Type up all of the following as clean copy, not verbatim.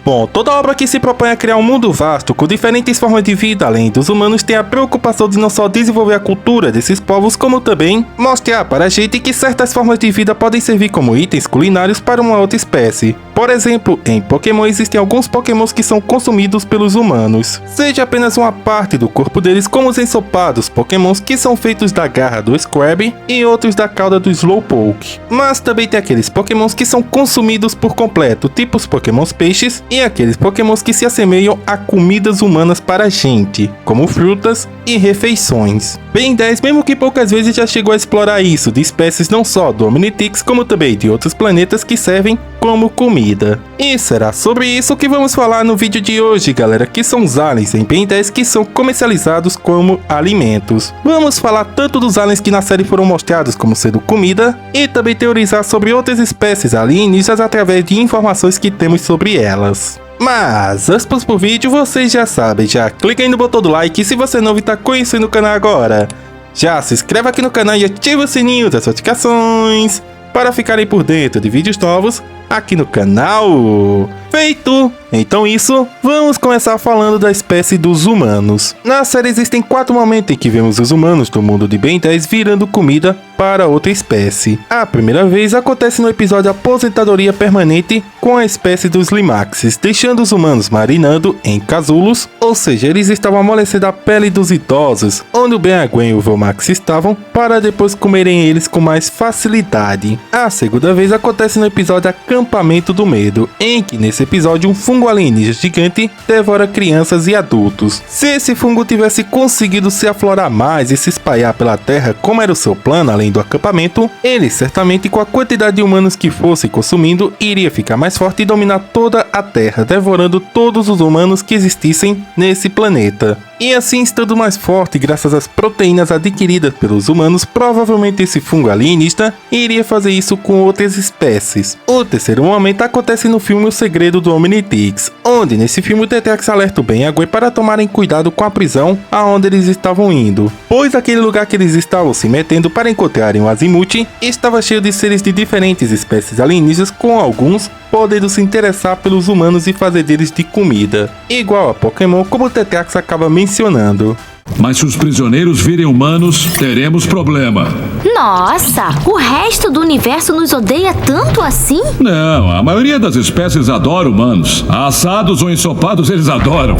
Bom, toda obra que se propõe a criar um mundo vasto com diferentes formas de vida além dos humanos tem a preocupação de não só desenvolver a cultura desses povos, como também mostrar para a gente que certas formas de vida podem servir como itens culinários para uma outra espécie. Por exemplo, em Pokémon existem alguns Pokémons que são consumidos pelos humanos, seja apenas uma parte do corpo deles, como os ensopados Pokémons que são feitos da garra do Scrabble e outros da cauda do Slowpoke. Mas também tem aqueles Pokémons que são consumidos por completo, tipo os Pokémons peixes, e aqueles Pokémons que se assemelham a comidas humanas para a gente, como frutas e refeições. Ben 10, mesmo que poucas vezes, já chegou a explorar isso de espécies não só do Omnitrix, como também de outros planetas que servem como comida. E será sobre isso que vamos falar no vídeo de hoje, galera, que são os aliens em Ben 10 que são comercializados como alimentos. Vamos falar tanto dos aliens que na série foram mostrados como sendo comida, e também teorizar sobre outras espécies alienígenas através de informações que temos sobre elas. Mas, antes pro vídeo, vocês já sabem, já clica aí no botão do like, e se você é novo e tá conhecendo o canal agora, já se inscreve aqui no canal e ativa o sininho das notificações para ficarem por dentro de vídeos novos aqui no canal. Feito! Então isso, vamos começar falando da espécie dos humanos. Na série existem 4 momentos em que vemos os humanos do mundo de Ben 10 virando comida para outra espécie. A primeira vez acontece no episódio Aposentadoria Permanente com a espécie dos Limaxes, deixando os humanos marinando em casulos, ou seja, eles estavam amolecendo a pele dos idosos, onde o Ben Gwen e o Vomax estavam, para depois comerem eles com mais facilidade. A segunda vez acontece no episódio Acampamento do Medo, em que nesse episódio um fungo alienígena gigante devora crianças e adultos. Se esse fungo tivesse conseguido se aflorar mais e se espalhar pela terra como era o seu plano além do acampamento, ele certamente, com a quantidade de humanos que fosse consumindo, iria ficar mais forte e dominar toda a terra, devorando todos os humanos que existissem nesse planeta. E assim, estando mais forte graças às proteínas adquiridas pelos humanos, provavelmente esse fungo alienígena iria fazer isso com outras espécies. O terceiro momento acontece no filme O Segredo do Omnitrix, onde nesse filme o Tetrax alerta o Ben e a Gwen para tomarem cuidado com a prisão aonde eles estavam indo, pois aquele lugar que eles estavam se metendo para encontrarem o Azimuth estava cheio de seres de diferentes espécies alienígenas, com alguns podendo se interessar pelos humanos e fazer deles de comida, igual a Pokémon, como o Tetrax acaba mencionando. Mas se os prisioneiros virem humanos, teremos problema. Nossa, o resto do universo nos odeia tanto assim? Não, a maioria das espécies adora humanos. Assados ou ensopados eles adoram.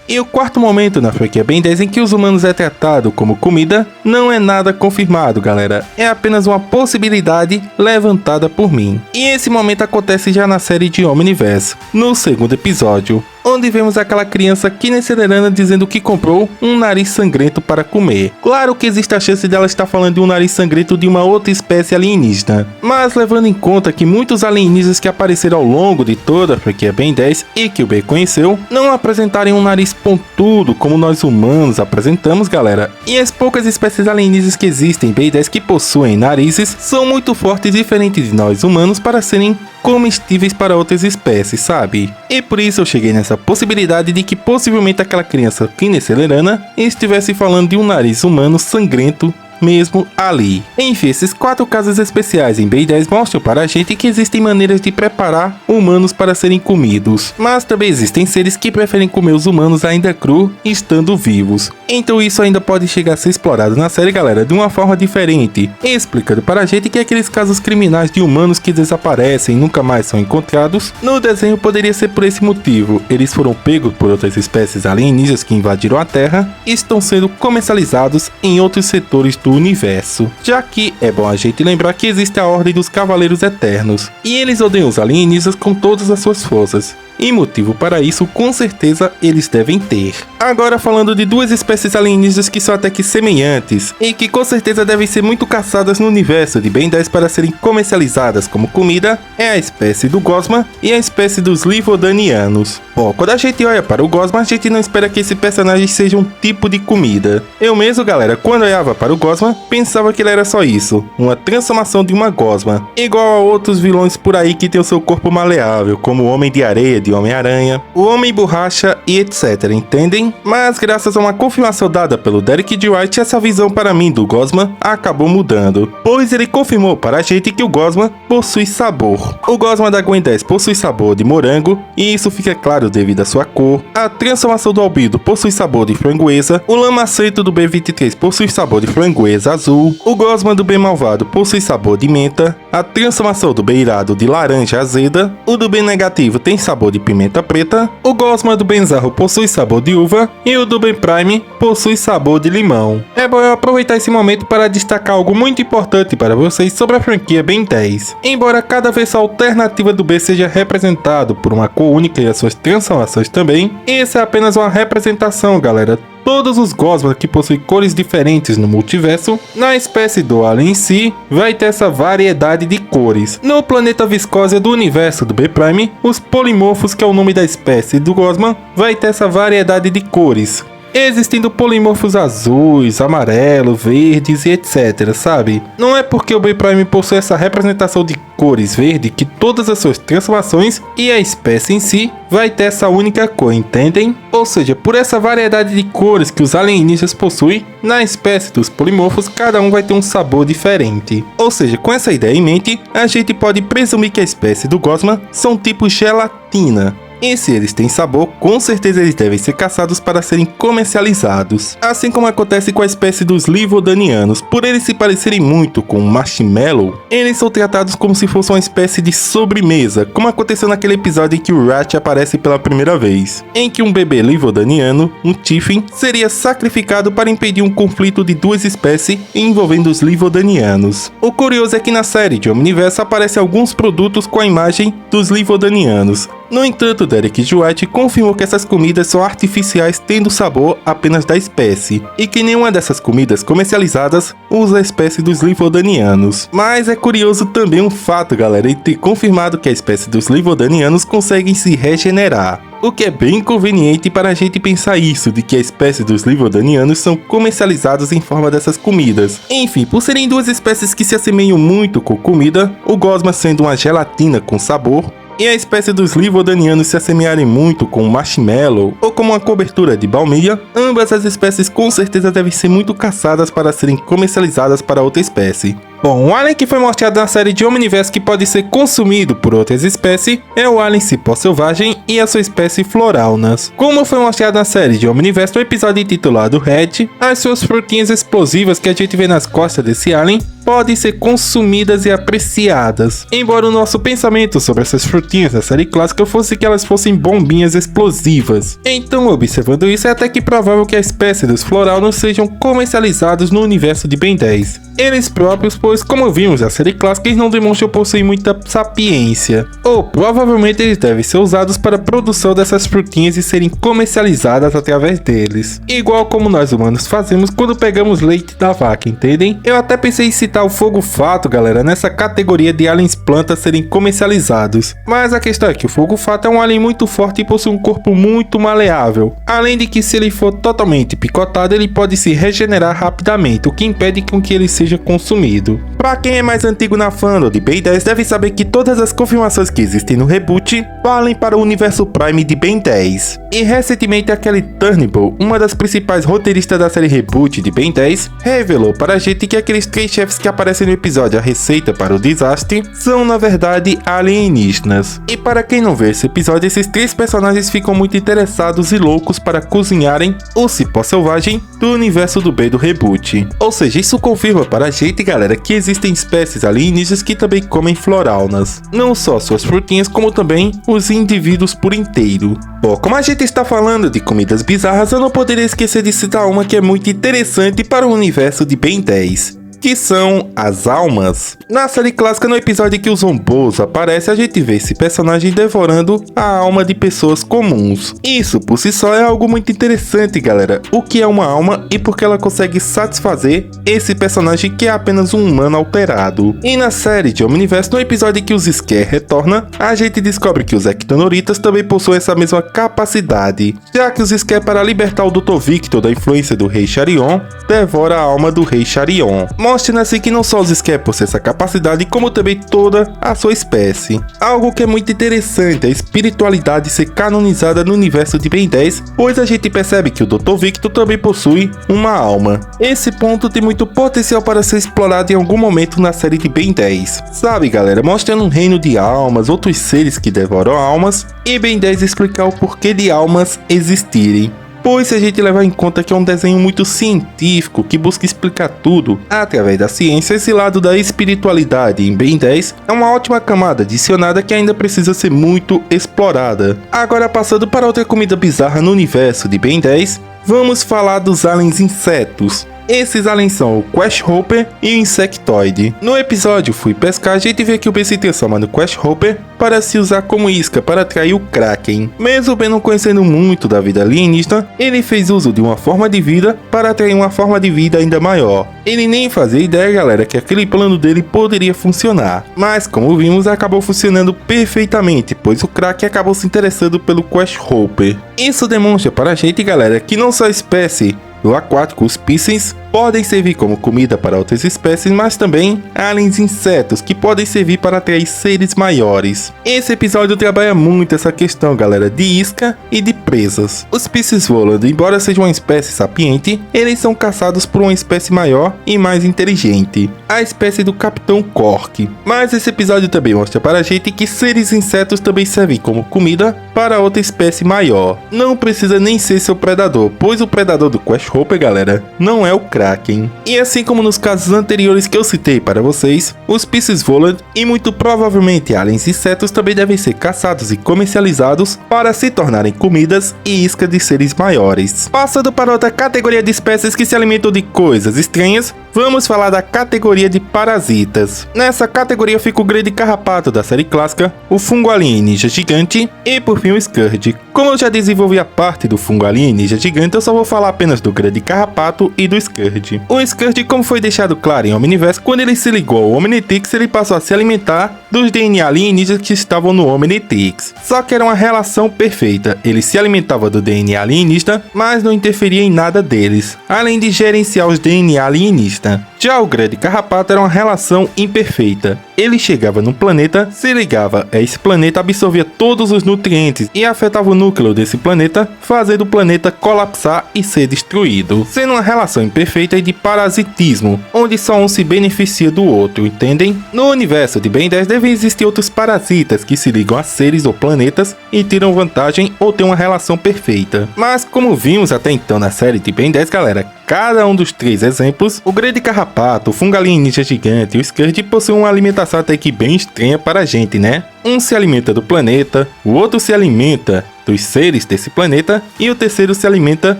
E o quarto momento na franquia Ben 10 em que os humanos é tratado como comida não é nada confirmado, galera. É apenas uma possibilidade levantada por mim. E esse momento acontece já na série de Omniverse, no segundo episódio, onde vemos aquela criança Kinecererana dizendo que comprou um nariz sangrento para comer. Claro que existe a chance dela estar falando de um nariz sangrento de uma outra espécie alienígena, mas levando em conta que muitos alienígenas que apareceram ao longo de toda a franquia Ben 10 e que o Ben conheceu, não apresentarem um nariz pontudo como nós humanos apresentamos, galera, e as poucas espécies alienígenas que existem em Ben 10 que possuem narizes são muito fortes e diferentes de nós humanos para serem comestíveis para outras espécies, sabe? E por isso eu cheguei nessa possibilidade de que possivelmente aquela criança Kinecererana estivesse falando de um nariz humano sangrento mesmo ali. Enfim, esses 4 casos especiais em Ben 10 mostram para a gente que existem maneiras de preparar humanos para serem comidos, mas também existem seres que preferem comer os humanos ainda cru, estando vivos. Então isso ainda pode chegar a ser explorado na série, galera, de uma forma diferente, explicando para a gente que aqueles casos criminais de humanos que desaparecem e nunca mais são encontrados, no desenho poderia ser por esse motivo. Eles foram pegos por outras espécies alienígenas que invadiram a Terra e estão sendo comercializados em outros setores do universo, já que é bom a gente lembrar que existe a Ordem dos Cavaleiros Eternos, e eles odeiam os alienígenas com todas as suas forças, e motivo para isso com certeza eles devem ter. Agora falando de 2 espécies alienígenas que são até que semelhantes, e que com certeza devem ser muito caçadas no universo de Ben 10 para serem comercializadas como comida, é a espécie do Gosma e a espécie dos Livodanianos. Bom, quando a gente olha para o Gosma, a gente não espera que esse personagem seja um tipo de comida. Eu mesmo, galera, quando olhava para o Gosma, gosma, pensava que ele era só isso, uma transformação de uma gosma, igual a outros vilões por aí que tem o seu corpo maleável, como o Homem de Areia de Homem-Aranha, o Homem Borracha e etc, entendem? Mas graças a uma confirmação dada pelo Derek D. Wright, essa visão para mim do gosma acabou mudando, pois ele confirmou para a gente que o gosma possui sabor. O gosma da Gwen 10 possui sabor de morango, e isso fica claro devido à sua cor. A transformação do Albedo possui sabor de framboesa, o Lamacento do B23 possui sabor de framboesa azul, o gosma do Bem Malvado possui sabor de menta, a transformação do Bem Irado de laranja azeda, o do Bem Negativo tem sabor de pimenta preta, o gosma do Benzarro possui sabor de uva e o do Bem Prime possui sabor de limão. É bom eu aproveitar esse momento para destacar algo muito importante para vocês sobre a franquia Ben 10. Embora cada versão alternativa do B seja representado por uma cor única e as suas transformações também, essa é apenas uma representação, galera. Todos os gosmas que possuem cores diferentes no multiverso, na espécie do alien em si, vai ter essa variedade de cores. No planeta Viscósia do universo do B-Prime, os polimorfos, que é o nome da espécie do gosma, vai ter essa variedade de cores, existindo polimorfos azuis, amarelos, verdes e etc, sabe? Não é porque o B-Prime possui essa representação de cores verde que todas as suas transformações e a espécie em si vai ter essa única cor, entendem? Ou seja, por essa variedade de cores que os alienígenas possuem, na espécie dos polimorfos cada um vai ter um sabor diferente. Ou seja, com essa ideia em mente, a gente pode presumir que a espécie do gosma são tipo gelatina. E se eles têm sabor, com certeza eles devem ser caçados para serem comercializados. Assim como acontece com a espécie dos Livodanianos, por eles se parecerem muito com marshmallow, eles são tratados como se fosse uma espécie de sobremesa, como aconteceu naquele episódio em que o Ratch aparece pela primeira vez, em que um bebê Livodaniano, um Tiffin, seria sacrificado para impedir um conflito de duas espécies envolvendo os Livodanianos. O curioso é que na série de Omniverse aparecem alguns produtos com a imagem dos Livodanianos. No entanto, Derek D. Wright confirmou que essas comidas são artificiais, tendo sabor apenas da espécie, e que nenhuma dessas comidas comercializadas usa a espécie dos Livodanianos. Mas é curioso também um fato, galera, de ter confirmado que a espécie dos Livodanianos conseguem se regenerar. O que é bem inconveniente para a gente pensar isso, de que a espécie dos Livodanianos são comercializados em forma dessas comidas. Enfim, por serem duas espécies que se assemelham muito com comida, o gosma sendo uma gelatina com sabor, e a espécie dos Livodanianos se assemelharem muito com marshmallow ou como uma cobertura de baunilha, ambas as espécies com certeza devem ser muito caçadas para serem comercializadas para outra espécie. Bom, o alien que foi mostrado na série de Omniverse que pode ser consumido por outras espécies é o alien cipó selvagem e a sua espécie Floraunas. Como foi mostrado na série de Omniverse no episódio intitulado Red, as suas frutinhas explosivas que a gente vê nas costas desse alien podem ser consumidas e apreciadas. Embora o nosso pensamento sobre essas frutinhas da série clássica fosse que elas fossem bombinhas explosivas. Então, observando isso, é até que provável que a espécie dos Floraunos sejam comercializados no universo de Ben 10. Eles próprios, pois como vimos na série clássica, eles não demonstram possuir muita sapiência, ou provavelmente eles devem ser usados para a produção dessas frutinhas e serem comercializadas através deles, igual como nós humanos fazemos quando pegamos leite da vaca, entendem? Eu até pensei em citar o fogo fato, galera, nessa categoria de aliens plantas serem comercializados, mas a questão é que o fogo fato é um alien muito forte e possui um corpo muito maleável, além de que se ele for totalmente picotado ele pode se regenerar rapidamente, o que impede com que ele seja consumido. Para quem é mais antigo na fandom de Ben 10 deve saber que todas as confirmações que existem no reboot valem para o universo Prime de Ben 10. E recentemente a Kelly Turnbull, uma das principais roteiristas da série reboot de Ben 10, revelou para a gente que aqueles 3 chefes que aparecem no episódio A Receita para o Desastre são na verdade alienígenas. E para quem não vê esse episódio, esses 3 personagens ficam muito interessados e loucos para cozinharem o cipó selvagem do universo do B do reboot. Ou seja, isso confirma para a gente, galera, que existem espécies alienígenas que também comem Floraunas. Não só suas frutinhas, como também os indivíduos por inteiro. Bom, como a gente está falando de comidas bizarras, eu não poderia esquecer de citar uma que é muito interessante para o universo de Ben 10. que são as almas. Na série clássica, no episódio em que o Zombozo aparece, a gente vê esse personagem devorando a alma de pessoas comuns. Isso por si só é algo muito interessante, galera. O que é uma alma e por que ela consegue satisfazer esse personagem que é apenas um humano alterado. E na série de Omniverse, no episódio em que os Sker retorna, a gente descobre que os Ectonoritas também possuem essa mesma capacidade, já que os Sker, para libertar o Dr. Victor da influência do Rei Charion, devora a alma do Rei Charion, mostrando assim que não só os Sker possuem essa capacidade, como também toda a sua espécie. Algo que é muito interessante, a espiritualidade ser canonizada no universo de Ben 10, pois a gente percebe que o Dr. Victor também possui uma alma. Esse ponto tem muito potencial para ser explorado em algum momento na série de Ben 10. Sabe, galera, mostrando um reino de almas, outros seres que devoram almas, e Ben 10 explicar o porquê de almas existirem. Pois se a gente levar em conta que é um desenho muito científico, que busca explicar tudo através da ciência, esse lado da espiritualidade em Ben 10 é uma ótima camada adicionada que ainda precisa ser muito explorada. Agora, passando para outra comida bizarra no universo de Ben 10, vamos falar dos aliens insetos. Esses aliens são o Quasthopper e o Insectoide. No episódio Fui Pescar, a gente vê que o Ben se transforma no Quasthopper para se usar como isca para atrair o Kraken. Mesmo o Ben não conhecendo muito da vida alienígena, ele fez uso de uma forma de vida para atrair uma forma de vida ainda maior. Ele nem fazia ideia, galera, que aquele plano dele poderia funcionar. Mas, como vimos, acabou funcionando perfeitamente, pois o Kraken acabou se interessando pelo Quasthopper. Isso demonstra para a gente, galera, que não só a espécie do aquático, os Piscens, podem servir como comida para outras espécies, mas também aliens insetos que podem servir para atrair seres maiores. Esse episódio trabalha muito essa questão, galera, de isca e de presas. Os Pisces voland, embora sejam uma espécie sapiente, eles são caçados por uma espécie maior e mais inteligente, a espécie do Capitão Cork. Mas esse episódio também mostra para a gente que seres insetos também servem como comida para outra espécie maior. Não precisa nem ser seu predador, pois o predador do Quasthopper, galera, não é o Kraken. E assim como nos casos anteriores que eu citei para vocês, os Pisces voland e muito provavelmente aliens insetos também devem ser caçados e comercializados para se tornarem comidas e isca de seres maiores. Passando para outra categoria de espécies que se alimentam de coisas estranhas, vamos falar da categoria de parasitas. Nessa categoria fica o grande carrapato da série clássica, o fungo alien ninja gigante e por fim o Scourge. Como eu já desenvolvi a parte do fungo alien ninja gigante, eu só vou falar apenas do grande carrapato e do Scourge. O Scourge, como foi deixado claro em Omniverse, quando ele se ligou ao Omnitrix, ele passou a se alimentar dos DNA alienígenas que estavam no Omnitrix. Só que era uma relação perfeita, ele se alimentava do DNA alienígena, mas não interferia em nada deles, além de gerenciar os DNA alienígenas. Já o grande carrapato era uma relação imperfeita. Ele chegava num planeta, se ligava a esse planeta, absorvia todos os nutrientes e afetava o núcleo desse planeta, fazendo o planeta colapsar e ser destruído, sendo uma relação imperfeita e de parasitismo, onde só um se beneficia do outro, entendem? No universo de Ben 10 devem existir outros parasitas que se ligam a seres ou planetas e tiram vantagem ou têm uma relação perfeita. Mas como vimos até então na série de Ben 10, galera, cada um dos três exemplos, o grande carrapato, o fungo alien ninja gigante e o Scourge possuem uma alimentação até que bem estranha para a gente, né? Um se alimenta do planeta, o outro se alimenta dos seres desse planeta e o terceiro se alimenta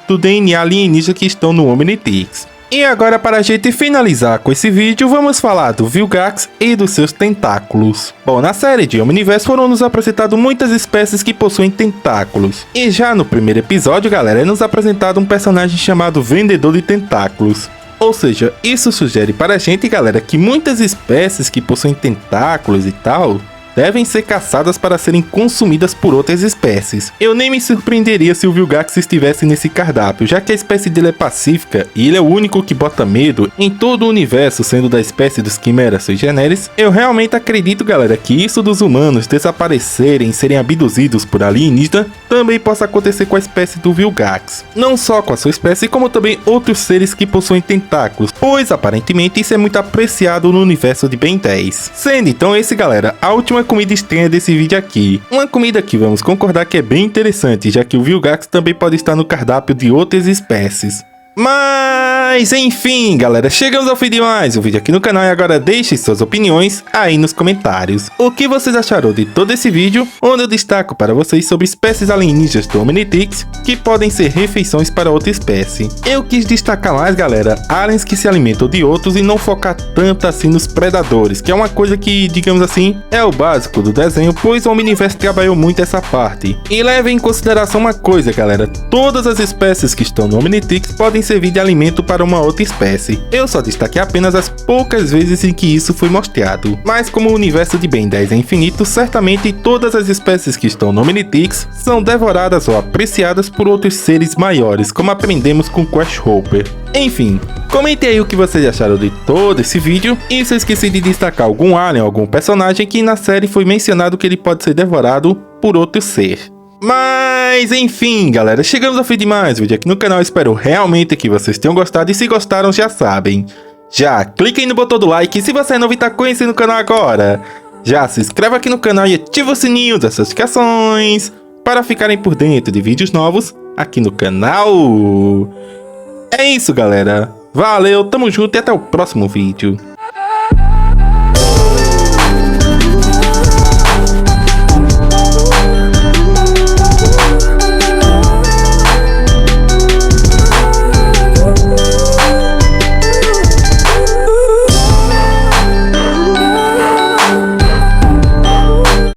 do DNA alienígena que estão no Omnitrix. E agora, para a gente finalizar com esse vídeo, vamos falar do Vilgax e dos seus tentáculos. Bom, na série de Omniverse foram nos apresentadas muitas espécies que possuem tentáculos. E já no primeiro episódio, galera, é nos apresentado um personagem chamado Vendedor de Tentáculos. Ou seja, isso sugere para a gente, galera, que muitas espécies que possuem tentáculos e tal devem ser caçadas para serem consumidas por outras espécies. Eu nem me surpreenderia se o Vilgax estivesse nesse cardápio, já que a espécie dele é pacífica e ele é o único que bota medo em todo o universo, sendo da espécie dos Quimeras sui generis. Eu realmente acredito, galera, que isso dos humanos desaparecerem e serem abduzidos por alienígena também possa acontecer com a espécie do Vilgax. Não só com a sua espécie, como também outros seres que possuem tentáculos, pois aparentemente isso é muito apreciado no universo de Ben 10. Sendo então esse, galera, a última comida estranha desse vídeo aqui. Uma comida que vamos concordar que é bem interessante, já que o Vilgax também pode estar no cardápio de outras espécies. Mas enfim, galera, chegamos ao fim de mais um vídeo aqui no canal e agora deixe suas opiniões aí nos comentários. O que vocês acharam de todo esse vídeo, onde eu destaco para vocês sobre espécies alienígenas do Omnitrix que podem ser refeições para outra espécie. Eu quis destacar mais, galera, aliens que se alimentam de outros e não focar tanto assim nos predadores, que é uma coisa que, digamos assim, é o básico do desenho, pois o Omniverse trabalhou muito essa parte. E leve em consideração uma coisa, galera, todas as espécies que estão no Omnitrix podem servir de alimento para uma outra espécie. Eu só destaquei apenas as poucas vezes em que isso foi mostrado. Mas como o universo de Ben 10 é infinito, certamente todas as espécies que estão no Omnitrix são devoradas ou apreciadas por outros seres maiores, como aprendemos com Crash Hopper. Enfim, comente aí o que vocês acharam de todo esse vídeo e se eu esqueci de destacar algum alien ou algum personagem que na série foi mencionado que ele pode ser devorado por outro ser. Mas enfim, galera, chegamos ao fim de mais um vídeo aqui no canal. Espero realmente que vocês tenham gostado e se gostaram já sabem, já cliquem no botão do like. E se você é novo e está conhecendo o canal agora, já se inscreve aqui no canal e ativa o sininho das notificações para ficarem por dentro de vídeos novos aqui no canal. É isso, galera, valeu, tamo junto e até o próximo vídeo.